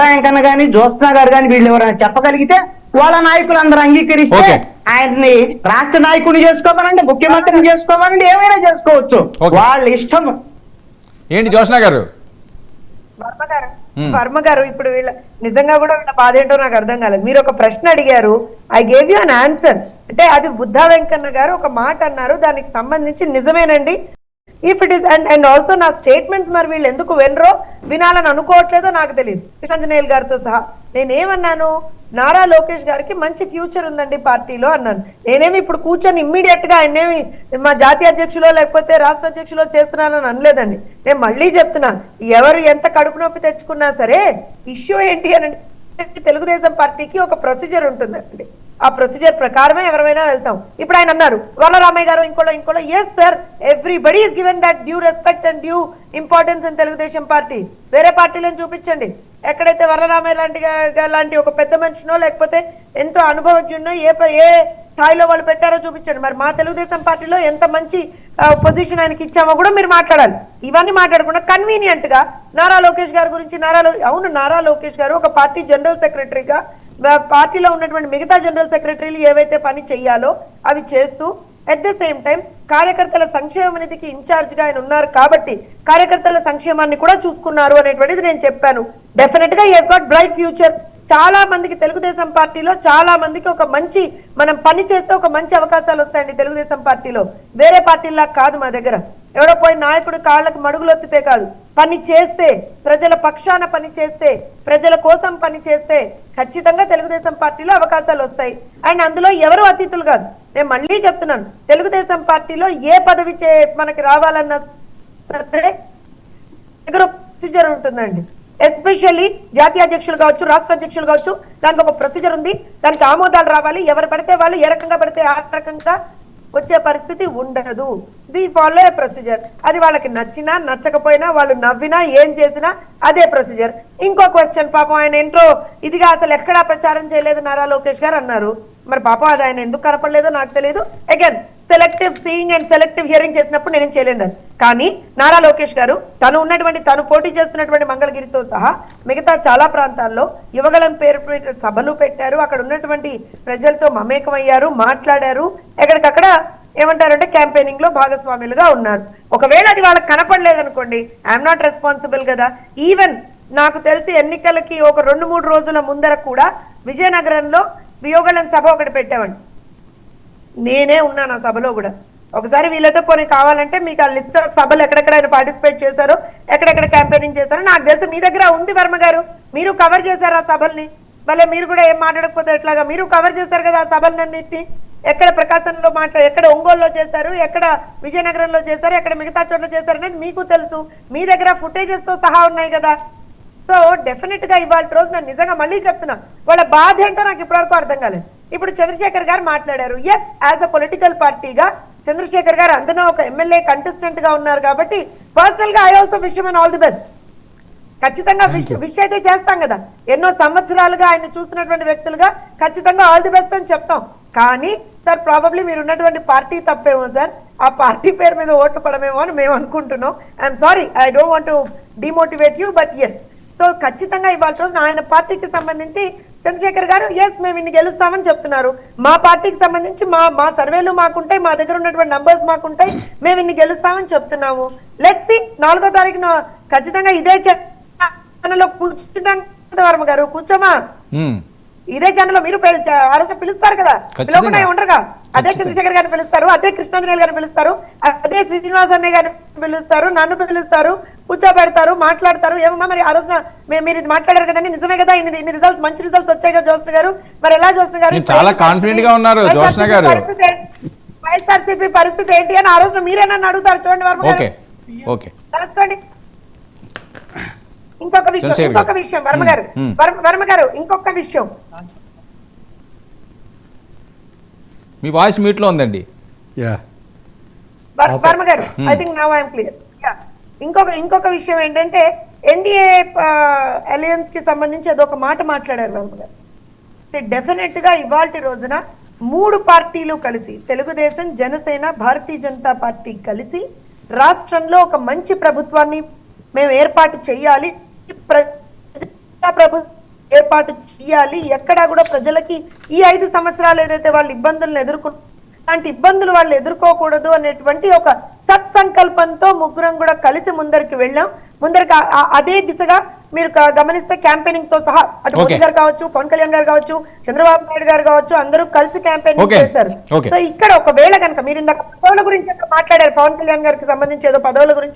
వెంకన్న గాని జ్యోత్స్న గారు కానీ వీళ్ళు ఎవరైనా చెప్పగలిగితే వాళ్ళ నాయకులు అందరూ అంగీకరిస్తే ఆయన్ని రాష్ట్ర నాయకుడిని చేసుకోవాలంటే ముఖ్యమంత్రిని చేసుకోవాలంటే ఏమైనా చేసుకోవచ్చు, వాళ్ళ ఇష్టం. ఏంటి జ్యోత్స్న గారు? వర్మ గారు ఇప్పుడు వీళ్ళ నిజంగా కూడా వీళ్ళ బాధ ఏంటో నాకు అర్థం కాలేదు. మీరు ఒక ప్రశ్న అడిగారు, I gave you an answer. అంటే అది బుద్ధా వెంకన్న గారు ఒక మాట అన్నారు, దానికి సంబంధించి నిజమేనండి. If it is and also నా స్టేట్మెంట్స్ మరి వీళ్ళు ఎందుకు వినరో వినాలని అనుకోవట్లేదో నాకు తెలియదు. కృష్ణాంజనేయులు గారితో సహా నేనేమన్నాను, నారా లోకేష్ గారికి మంచి ఫ్యూచర్ ఉందండి పార్టీలో అన్నాను. నేనేమి ఇప్పుడు కూర్చొని ఇమ్మీడియట్ గా ఆయనేమి మా జాతీయ అధ్యక్షులో లేకపోతే రాష్ట్ర అధ్యక్షులో చేస్తున్నానని అనలేదండి. నేను మళ్ళీ చెప్తున్నాను, ఎవరు ఎంత కడుపు నొప్పి తెచ్చుకున్నా సరే ఇష్యూ ఏంటి అని తెలుగుదేశం పార్టీకి ఒక ప్రొసీజర్ ఉంటుందండి. ఆ ప్రొసీజర్ ప్రకారమే ఎవరైనా వెళ్తాం. ఇప్పుడు ఆయన అన్నారు వల్లరామయ్య గారు ఇంకోలో yes sir, everybody is given that due respect and due importance in Telugu Desam party. వేరే పార్టీలను చూపించండి, ఎక్కడైతే వల్లరామయ్య లాంటి ఒక పెద్ద మనిషినో లేకపోతే ఎంతో అనుభవజ్ఞునో ఏ స్థాయిలో వాళ్ళు పెట్టారో చూపించండి. మరి మా తెలుగుదేశం పార్టీలో ఎంత మంచి పొజిషన్ ఆయనకి ఇచ్చామో కూడా మీరు మాట్లాడాలి. ఇవన్నీ మాట్లాడకుండా కన్వీనియంట్ గా నారా లోకేష్ గారి గురించి అవును నారా లోకేష్ గారు ఒక పార్టీ జనరల్ సెక్రటరీగా పార్టీలో ఉన్నటువంటి మిగతా జనరల్ సెక్రటరీలు ఏవైతే పని చెయ్యాలో అవి చేస్తూ అట్ ద సేమ్ టైం కార్యకర్తల సంక్షేమ నిధికి ఇన్ఛార్జ్ గా ఆయన ఉన్నారు కాబట్టి కార్యకర్తల సంక్షేమాన్ని కూడా చూసుకున్నారు అనేటువంటిది నేను చెప్పాను. డెఫినెట్ గా హి గాట్ బ్రైట్ ఫ్యూచర్. చాలా మందికి తెలుగుదేశం పార్టీలో చాలా మందికి ఒక మంచి మనం పని చేస్తే ఒక మంచి అవకాశాలు వస్తాయండి తెలుగుదేశం పార్టీలో. వేరే పార్టీలా కాదు మా దగ్గర. ఎవడో పోయి నాయకుడు కాళ్ళకు మడుగులొత్తితే కాదు, పని చేస్తే ప్రజల పక్షాన పని చేస్తే ప్రజల కోసం పని చేస్తే ఖచ్చితంగా తెలుగుదేశం పార్టీలో అవకాశాలు వస్తాయి. అండ్ అందులో ఎవరు అతిథులు కాదు. నేను మళ్ళీ చెప్తున్నాను, తెలుగుదేశం పార్టీలో ఏ పదవి మనకి రావాలన్నా సరే దగ్గర ప్రొసీజర్ ఉంటుందండి. ఎస్పెషల్లీ జాతీయ అధ్యక్షులు కావచ్చు, రాష్ట్ర అధ్యక్షులు కావచ్చు, దానికి ఒక ప్రొసీజర్ ఉంది. దానికి ఆమోదాలు రావాలి. ఎవరు పడితే వాళ్ళు ఏ రకంగా పడితే ఆ రకంగా వచ్చే పరిస్థితి ఉండదు. The follow A procedure. అది వాళ్ళకి నచ్చినా నచ్చకపోయినా వాళ్ళు నవ్వినా ఏం చేసినా అదే ప్రొసీజర్. ఇంకో క్వశ్చన్, పాపం ఆయన ఏంటో ఇదిగా అసలు ఎక్కడా ప్రచారం చేయలేదు నారా లోకేష్ గారు అన్నారు. మరి పాపం అది ఆయన ఎందుకు కనపడలేదో నాకు తెలియదు. Again selective seeing and selective hearing చేసినప్పుడు నేను చేయలేను. కానీ నారా లోకేష్ గారు తను పోటీ చేస్తున్నటువంటి మంగళగిరితో సహా మిగతా చాలా ప్రాంతాల్లో యువగళం పేరు సభలు పెట్టారు. అక్కడ ఉన్నటువంటి ప్రజలతో మమేకమయ్యారు, మాట్లాడారు. ఎక్కడికక్కడ ఏమంటారంటే క్యాంపెయినింగ్ లో భాగస్వాములుగా ఉన్నారు. ఒకవేళ అది వాళ్ళకి కనపడలేదనుకోండి, ఐఎమ్ నాట్ రెస్పాన్సిబుల్ కదా. ఈవెన్ నాకు తెలిసి ఎన్నికలకి ఒక 2-3 రోజుల ముందర కూడా విజయనగరంలో యువగళం సభ ఒకటి పెట్టామండి. నేనే ఉన్నాను ఆ సభలో కూడా. ఒకసారి వీళ్ళతో పోనీ కావాలంటే మీకు ఆ లిస్ట్ ఆఫ్ సభలు ఎక్కడెక్కడ ఆయన పార్టిసిపేట్ చేశారో, ఎక్కడెక్కడ క్యాంపెయినింగ్ చేశారో నాకు తెలిసి మీ దగ్గర ఉంది వర్మ గారు. మీరు కవర్ చేశారు ఆ సభల్ని. మళ్ళీ మీరు కూడా ఏం మాట్లాడకపోతే ఎట్లాగా, మీరు కవర్ చేశారు కదా ఆ సభలన్నింటినీ. ఎక్కడ ప్రకాశంలో ఎక్కడ ఒంగోలులో చేశారు, ఎక్కడ విజయనగరంలో చేశారు, ఎక్కడ మిగతా చోట్ల చేశారు అనేది మీకు తెలుసు. మీ దగ్గర ఫుటేజెస్ తో సహా ఉన్నాయి కదా. సో డెఫినెట్ గా ఇవాళ రోజు నేను నిజంగా మళ్ళీ చెప్తున్నా, వాళ్ళ బాధ ఏంటో నాకు ఇప్పటివరకు అర్థం కాలేదు. ఇప్పుడు చంద్రశేఖర్ గారు మాట్లాడారు. ఎస్, యాజ్ అ పొలిటికల్ పార్టీగా చంద్రశేఖర్ గారు అందులో ఒక ఎమ్మెల్యే కంటెస్టెంట్ గా ఉన్నారు కాబట్టి పర్సనల్ గా I also wish him all the best. ఖచ్చితంగా విష్ అయితే చేస్తాం కదా. ఎన్నో సంవత్సరాలుగా ఆయన చూస్తున్నటువంటి వ్యక్తులుగా ఖచ్చితంగా ఆల్ ది బెస్ట్ అని చెప్తాం. కానీ సార్ ప్రాబబ్లీ మీరు ఉన్నటువంటి పార్టీ తప్పేమో సార్, ఆ పార్టీ పేరు మీద ఓట్లు పడమేమో అని మేము అనుకుంటున్నాం. I'm sorry, I don't want to demotivate you, but yes. So ఖచ్చితంగా ఇవాళ రోజున ఆయన పార్టీకి సంబంధించి చంద్రశేఖర్ గారు ఎస్ మేము ఇన్ని గెలుస్తామని చెప్తున్నారు. మా పార్టీకి సంబంధించి మా సర్వేలు మాకుంటాయి, మా దగ్గర ఉన్నటువంటి నంబర్స్ మాకుంటాయి, మేము ఇన్ని గెలుస్తామని చెప్తున్నాము. లెట్స్ సీ 4వ తారీఖున ఖచ్చితంగా ఇదే ఛానల్లో కూర్చుంటాం కదా వర్మ గారు, కూర్చోమా ఇదే ఛానల్లో మీరు ఆ రోజు పిలుస్తారు కదా, పిలవకుండా ఉండరుగా. అదే చంద్రశేఖర్ గారిని పిలుస్తారు, అదే కృష్ణాంజనేయులు గారిని పిలుస్తారు, అదే శ్రీనివాస్ అన్నయ్య గారిని పిలుస్తారు, నన్ను పిలుస్తారు, కూర్చోబెడతారు, మాట్లాడతారు. ఏమమ్మా మరి ఆ రోజున మీరు ఇది మాట్లాడారు కదండి, నిజమే కదా, ఇన్ని రిజల్ట్స్ మంచి రిజల్ట్స్ వచ్చాయి కదా జ్యోత్స్న గారు, మరి ఎలా జ్యోత్స్న గారు చాలా కాన్ఫిడెంట్ గా ఉన్నారు జ్యోత్స్న గారు, వైఎస్ఆర్సీపీ పరిస్థితి ఏంటి అని ఆ రోజున మీరే నన్ను అడుగుతారు. చూడండి వర్మ గారు, రాసుకోండి. ఇంకొక విషయం వర్మ గారు ఇంకొక విషయం, మీ వాయిస్ మ్యూట్ లో ఉందండి వర్మ గారు. I think now I'm clear. ఇంకొక విషయం ఏంటంటే ఎన్డీఏ అలయన్స్ కి సంబంధించి అదొక మాట మాట్లాడారు వర్మ గారు. డెఫినెట్ గా ఇవాల్టి రోజున 3 పార్టీలు కలిసి, తెలుగుదేశం, జనసేన, భారతీయ జనతా పార్టీ కలిసి రాష్ట్రంలో ఒక మంచి ప్రభుత్వాన్ని మేము ఏర్పాటు చేయాలి, ప్రభుత్వం ఏర్పాటు చేయాలి. ఎక్కడా కూడా ప్రజలకి ఈ 5 సంవత్సరాలు ఏదైతే వాళ్ళు ఇబ్బందులను అలాంటి ఇబ్బందులు వాళ్ళు ఎదుర్కోకూడదు అనేటువంటి ఒక సత్సంకల్పంతో ముగ్గురం కూడా కలిసి ముందరికి వెళ్ళాం. ముందరికి అదే దిశగా మీరు గమనిస్తే క్యాంపెయినింగ్ తో సహా అటు మోదీ గారు కావచ్చు, పవన్ కళ్యాణ్ గారు కావచ్చు, చంద్రబాబు నాయుడు గారు కావచ్చు, అందరూ కలిసి క్యాంపెయినింగ్ చేశారు. సో ఇక్కడ ఒకవేళ కనుక మీరు ఇందాక పదవుల గురించి మాట్లాడారు, పవన్ కళ్యాణ్ గారికి సంబంధించి ఏదో పదవుల గురించి